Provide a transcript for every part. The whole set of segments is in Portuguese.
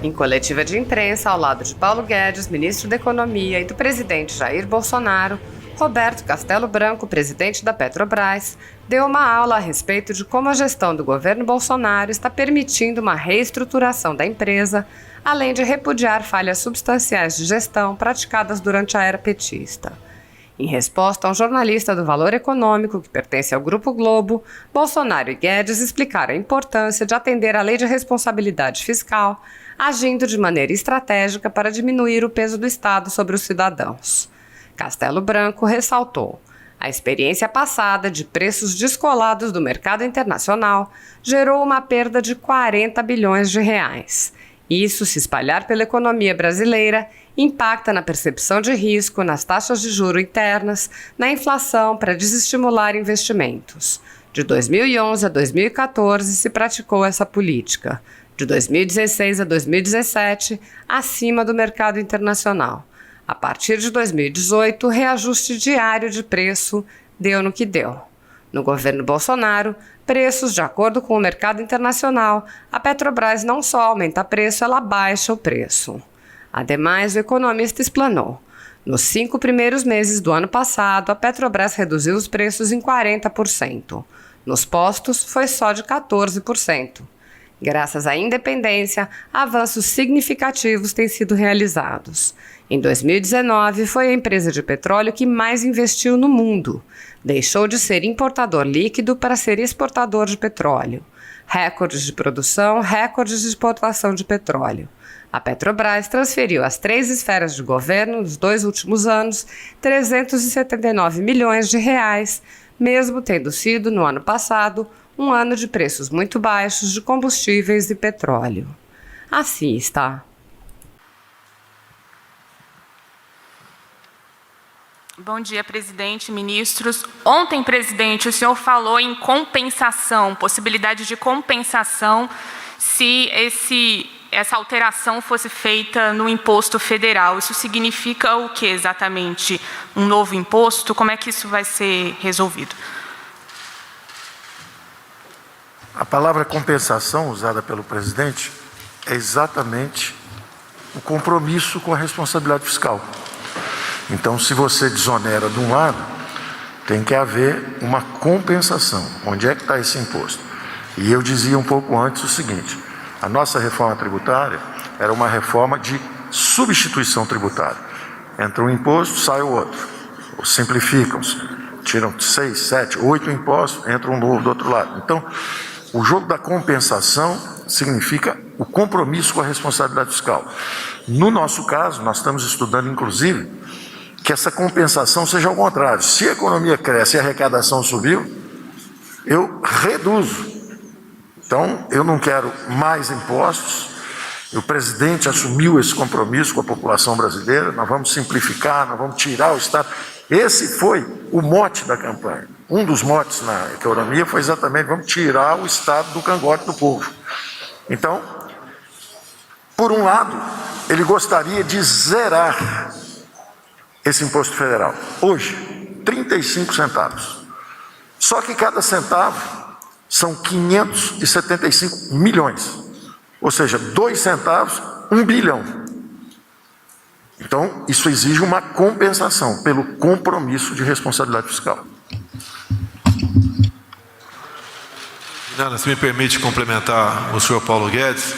Em coletiva de imprensa, ao lado de Paulo Guedes, ministro da Economia, e do presidente Jair Bolsonaro, Roberto Castelo Branco, presidente da Petrobras, deu uma aula a respeito de como a gestão do governo Bolsonaro está permitindo uma reestruturação da empresa, além de repudiar falhas substanciais de gestão praticadas durante a era petista. Em resposta a um jornalista do Valor Econômico, que pertence ao Grupo Globo, Bolsonaro e Guedes explicaram a importância de atender à Lei de Responsabilidade Fiscal, agindo de maneira estratégica para diminuir o peso do Estado sobre os cidadãos. Castelo Branco ressaltou: a experiência passada de preços descolados do mercado internacional gerou uma perda de 40 bilhões de reais. Isso, se espalhar pela economia brasileira, impacta na percepção de risco, nas taxas de juros internas, na inflação para desestimular investimentos. De 2011 a 2014 se praticou essa política. De 2016 a 2017, acima do mercado internacional. A partir de 2018, o reajuste diário de preço deu no que deu. No governo Bolsonaro, preços de acordo com o mercado internacional, a Petrobras não só aumenta preço, ela baixa o preço. Ademais, o economista explanou: nos 5 primeiros meses do ano passado, a Petrobras reduziu os preços em 40%. Nos postos, foi só de 14%. Graças à independência, avanços significativos têm sido realizados. Em 2019, foi a empresa de petróleo que mais investiu no mundo. Deixou de ser importador líquido para ser exportador de petróleo. Recordes de produção, recordes de exportação de petróleo. A Petrobras transferiu às 3 esferas de governo, nos 2 últimos anos, 379 milhões de reais, mesmo tendo sido, no ano passado, um ano de preços muito baixos de combustíveis e petróleo. Assim está. Bom dia, presidente, ministros. Ontem, presidente, o senhor falou em compensação, possibilidade de compensação se essa alteração fosse feita no imposto federal. Isso significa o que exatamente? Um novo imposto? Como é que isso vai ser resolvido? A palavra compensação usada pelo presidente é exatamente o compromisso com a responsabilidade fiscal. Então, se você desonera de um lado, tem que haver uma compensação. Onde é que está esse imposto? E eu dizia um pouco antes o seguinte: a nossa reforma tributária era uma reforma de substituição tributária. Entra um imposto, sai o outro. Simplificam-se, tiram 6, 7, 8 impostos, entra um novo do outro lado. Então, o jogo da compensação significa o compromisso com a responsabilidade fiscal. No nosso caso, nós estamos estudando, inclusive, que essa compensação seja ao contrário. Se a economia cresce e a arrecadação subiu, eu reduzo. Então, eu não quero mais impostos. O presidente assumiu esse compromisso com a população brasileira. Nós vamos simplificar, nós vamos tirar o Estado. Esse foi o mote da campanha. Um dos motes na economia foi exatamente: vamos tirar o Estado do cangote do povo. Então, por um lado, ele gostaria de zerar esse imposto federal. Hoje, 35 centavos. Só que cada centavo são 575 milhões. Ou seja, 2 centavos, 1 bilhão. Então, isso exige uma compensação pelo compromisso de responsabilidade fiscal. Ana, se me permite complementar o senhor Paulo Guedes,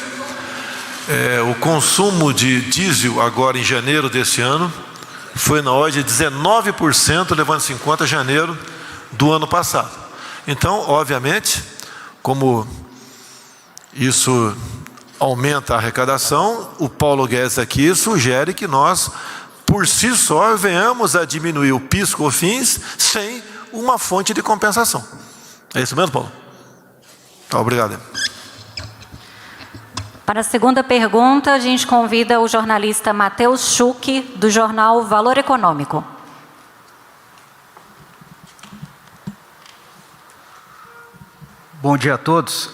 o consumo de diesel agora em janeiro desse ano foi na ordem de 19%, levando-se em conta janeiro do ano passado. Então, obviamente, como isso aumenta a arrecadação, o Paulo Guedes aqui sugere que nós, por si só, venhamos a diminuir o PIS/COFINS sem uma fonte de compensação. É isso mesmo, Paulo? Tá, obrigado. Para a segunda pergunta, a gente convida o jornalista Matheus Schuch, do jornal Valor Econômico. Bom dia a todos.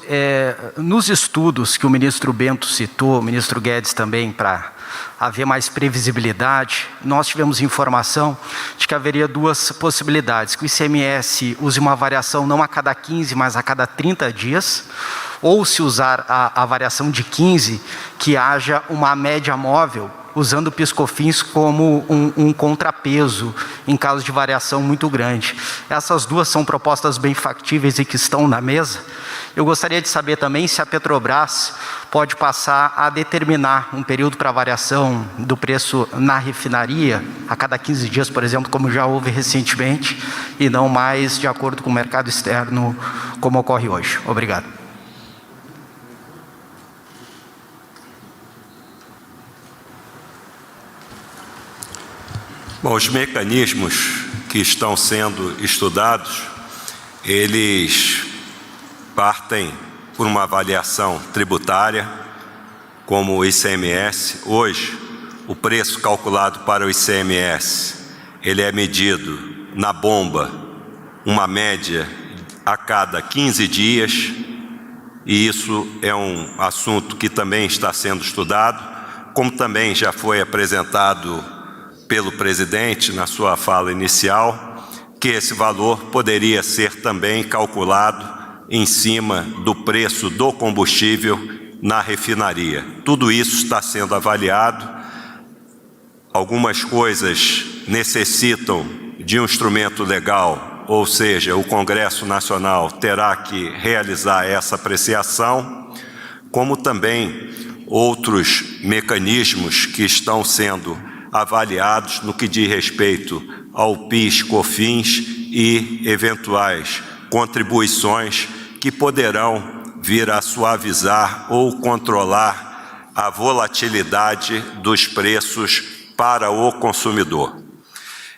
Nos estudos que o ministro Bento citou, o ministro Guedes também, para haver mais previsibilidade, nós tivemos informação de que haveria 2 possibilidades: que o ICMS use uma variação não a cada 15, mas a cada 30 dias, ou se usar a variação de 15, que haja uma média móvel, usando o PIS/COFINS como um contrapeso em caso de variação muito grande. Essas duas são propostas bem factíveis e que estão na mesa. Eu gostaria de saber também se a Petrobras pode passar a determinar um período para variação do preço na refinaria, a cada 15 dias, por exemplo, como já houve recentemente, e não mais de acordo com o mercado externo, como ocorre hoje. Obrigado. Bom, os mecanismos que estão sendo estudados, eles partem por uma avaliação tributária, como o ICMS. Hoje, o preço calculado para o ICMS, ele é medido na bomba, uma média a cada 15 dias, e isso é um assunto que também está sendo estudado, como também já foi apresentado pelo presidente na sua fala inicial, que esse valor poderia ser também calculado em cima do preço do combustível na refinaria. Tudo isso está sendo avaliado. Algumas coisas necessitam de um instrumento legal, ou seja, o Congresso Nacional terá que realizar essa apreciação, como também outros mecanismos que estão sendo avaliados no que diz respeito ao PIS/COFINS e eventuais contribuições que poderão vir a suavizar ou controlar a volatilidade dos preços para o consumidor.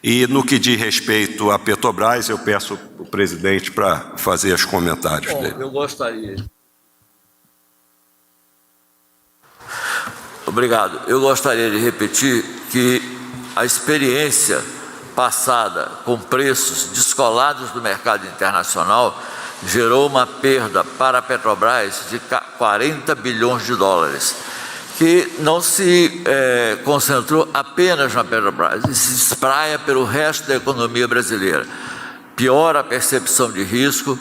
E no que diz respeito à Petrobras, eu peço ao presidente para fazer os comentários dele. Eu gostaria. Obrigado. Eu gostaria de repetir que a experiência passada com preços descolados do mercado internacional gerou uma perda para a Petrobras de 40 bilhões de dólares, que não se concentrou apenas na Petrobras, e se espraia pelo resto da economia brasileira. Piora a percepção de risco,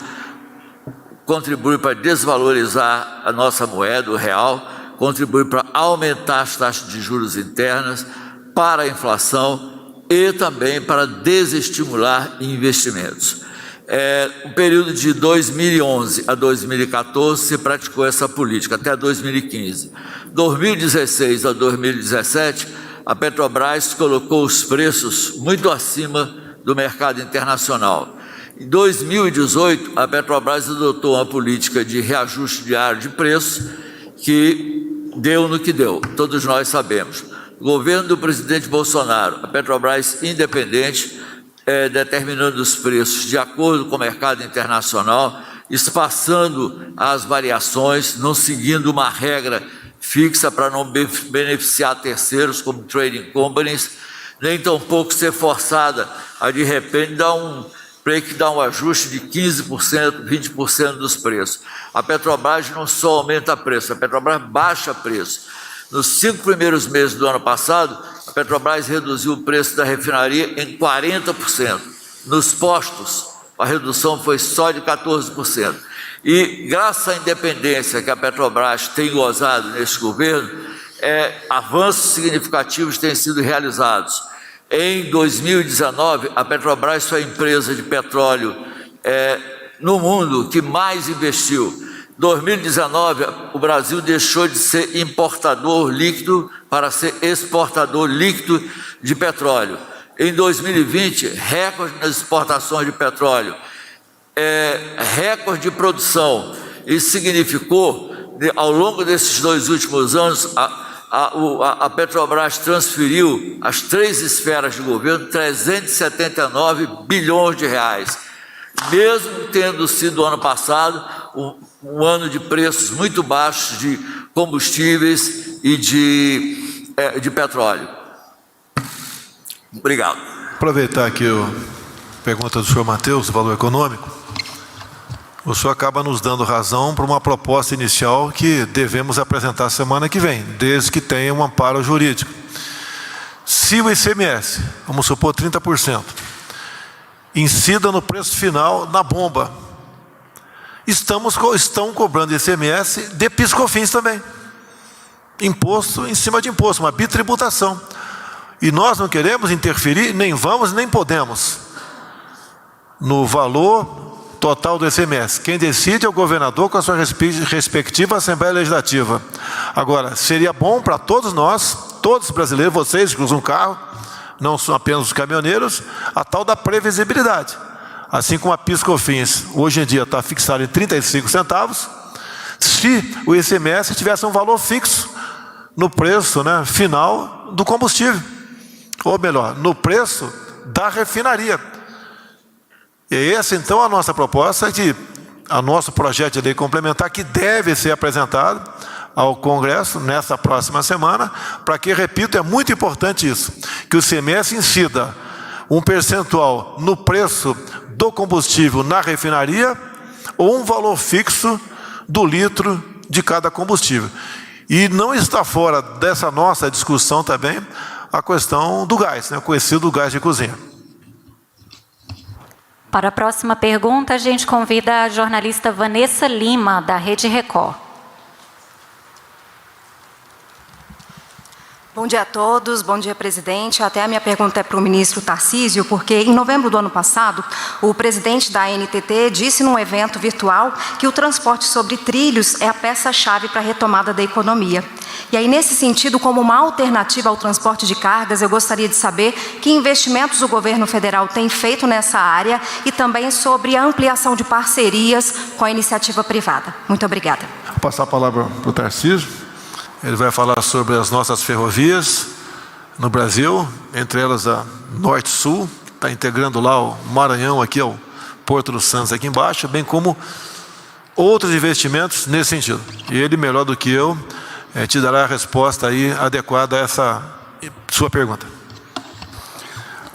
contribui para desvalorizar a nossa moeda, o real, contribui para aumentar as taxas de juros internas, para a inflação e também para desestimular investimentos. No período de 2011 a 2014 se praticou essa política, até 2015. 2016 a 2017, a Petrobras colocou os preços muito acima do mercado internacional. Em 2018, a Petrobras adotou uma política de reajuste diário de preços que deu no que deu, todos nós sabemos. O governo do presidente Bolsonaro, a Petrobras independente, determinando os preços de acordo com o mercado internacional, espaçando as variações, não seguindo uma regra fixa para não beneficiar terceiros, como trading companies, nem tampouco ser forçada a, de repente, dar um ajuste de 15%, 20% dos preços. A Petrobras não só aumenta preço, a Petrobras baixa preço. Nos 5 primeiros meses do ano passado, a Petrobras reduziu o preço da refinaria em 40%. Nos postos, a redução foi só de 14%. E, graças à independência que a Petrobras tem gozado neste governo, avanços significativos têm sido realizados. Em 2019, a Petrobras foi a empresa de petróleo no mundo que mais investiu. Em 2019, o Brasil deixou de ser importador líquido para ser exportador líquido de petróleo. Em 2020, recorde nas exportações de petróleo, recorde de produção. Isso significou, ao longo desses 2 últimos anos, a Petrobras transferiu às 3 esferas de governo 379 bilhões de reais, mesmo tendo sido ano passado um ano de preços muito baixos de combustíveis e de petróleo. Obrigado. Aproveitar aqui a pergunta do senhor Matheus, do valor econômico. O senhor acaba nos dando razão para uma proposta inicial que devemos apresentar semana que vem, desde que tenha um amparo jurídico. Se o ICMS, vamos supor 30%, incida no preço final na bomba, estão cobrando ICMS de PIS/COFINS também. Imposto em cima de imposto, uma bitributação. E nós não queremos interferir, nem vamos, nem podemos, no valor total do ICMS. Quem decide é o governador com a sua respectiva Assembleia Legislativa. Agora, seria bom para todos nós, todos os brasileiros, vocês que usam carro, não são apenas os caminhoneiros, a tal da previsibilidade. Assim como a PIS/COFINS, hoje em dia está fixada em 35 centavos, se o ICMS tivesse um valor fixo no preço, né, final do combustível, ou melhor, no preço da refinaria. E essa, então, a nossa proposta, a nosso projeto de lei complementar, que deve ser apresentado ao Congresso nessa próxima semana, para que, repito, é muito importante isso, que o ICMS incida um percentual no preço do combustível na refinaria ou um valor fixo do litro de cada combustível. E não está fora dessa nossa discussão também a questão do gás, né, conhecido gás de cozinha. Para a próxima pergunta, a gente convida a jornalista Vanessa Lima, da Rede Record. Bom dia a todos, bom dia, presidente. Até a minha pergunta é para o ministro Tarcísio, porque em novembro do ano passado, o presidente da ANTT disse num evento virtual que o transporte sobre trilhos é a peça-chave para a retomada da economia. E aí, nesse sentido, como uma alternativa ao transporte de cargas, eu gostaria de saber que investimentos o governo federal tem feito nessa área e também sobre a ampliação de parcerias com a iniciativa privada. Muito obrigada. Vou passar a palavra para o Tarcísio. Ele vai falar sobre as nossas ferrovias no Brasil, entre elas a Norte-Sul, que está integrando lá o Maranhão, aqui ao Porto dos Santos, aqui embaixo, bem como outros investimentos nesse sentido. E ele, melhor do que eu, te dará a resposta aí adequada a essa sua pergunta.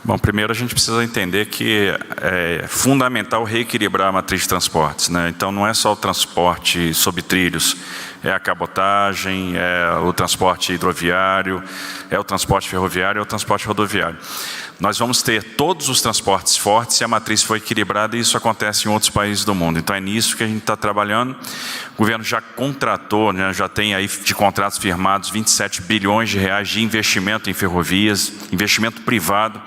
Bom, primeiro a gente precisa entender que é fundamental reequilibrar a matriz de transportes, né? Então não é só o transporte sobre trilhos, é a cabotagem, é o transporte hidroviário, é o transporte ferroviário, é o transporte rodoviário. Nós vamos ter todos os transportes fortes se a matriz for equilibrada, e isso acontece em outros países do mundo. Então é nisso que a gente está trabalhando. O governo já contratou, né, já tem aí de contratos firmados 27 bilhões de reais de investimento em ferrovias, investimento privado.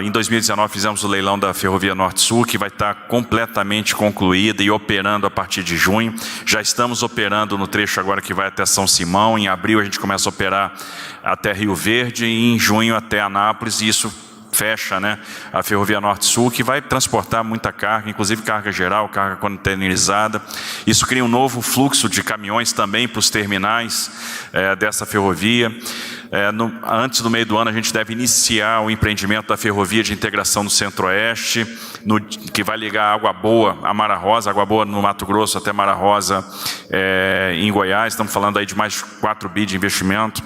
Em 2019 fizemos o leilão da Ferrovia Norte-Sul, que vai estar completamente concluída e operando a partir de junho. Já estamos operando no trecho agora que vai até São Simão. Em abril a gente começa a operar até Rio Verde e em junho até Anápolis, e isso fecha, né, a Ferrovia Norte-Sul, que vai transportar muita carga, inclusive carga geral, carga containerizada. Isso cria um novo fluxo de caminhões também para os terminais dessa ferrovia. Antes do meio do ano a gente deve iniciar o empreendimento da ferrovia de integração no Centro-Oeste, que vai ligar Água Boa a Mara Rosa, Água Boa no Mato Grosso até Mara Rosa em Goiás. Estamos falando aí de mais de 4 bi de investimento.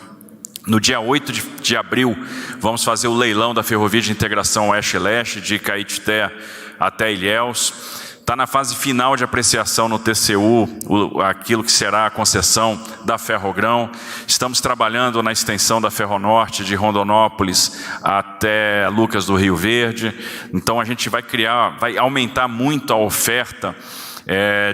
No dia 8 de abril, vamos fazer o leilão da ferrovia de integração Oeste-Leste, de Caetité até Ilhéus. Está na fase final de apreciação no TCU, aquilo que será a concessão da Ferrogrão. Estamos trabalhando na extensão da Ferronorte, de Rondonópolis até Lucas do Rio Verde. Então a gente vai aumentar muito a oferta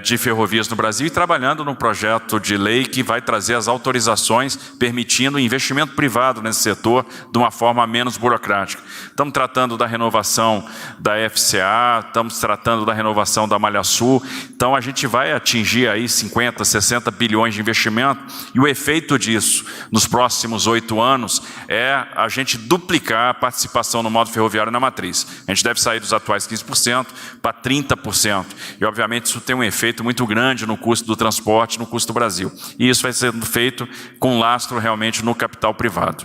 de ferrovias no Brasil, e trabalhando num projeto de lei que vai trazer as autorizações permitindo investimento privado nesse setor de uma forma menos burocrática. Estamos tratando da renovação da FCA, estamos tratando da renovação da Malha Sul. Então a gente vai atingir aí 50, 60 bilhões de investimento, e o efeito disso nos próximos 8 anos é a gente duplicar a participação no modo ferroviário na matriz. A gente deve sair dos atuais 15% para 30%, e obviamente isso tem um efeito muito grande no custo do transporte, no custo do Brasil. E isso vai sendo feito com lastro realmente no capital privado.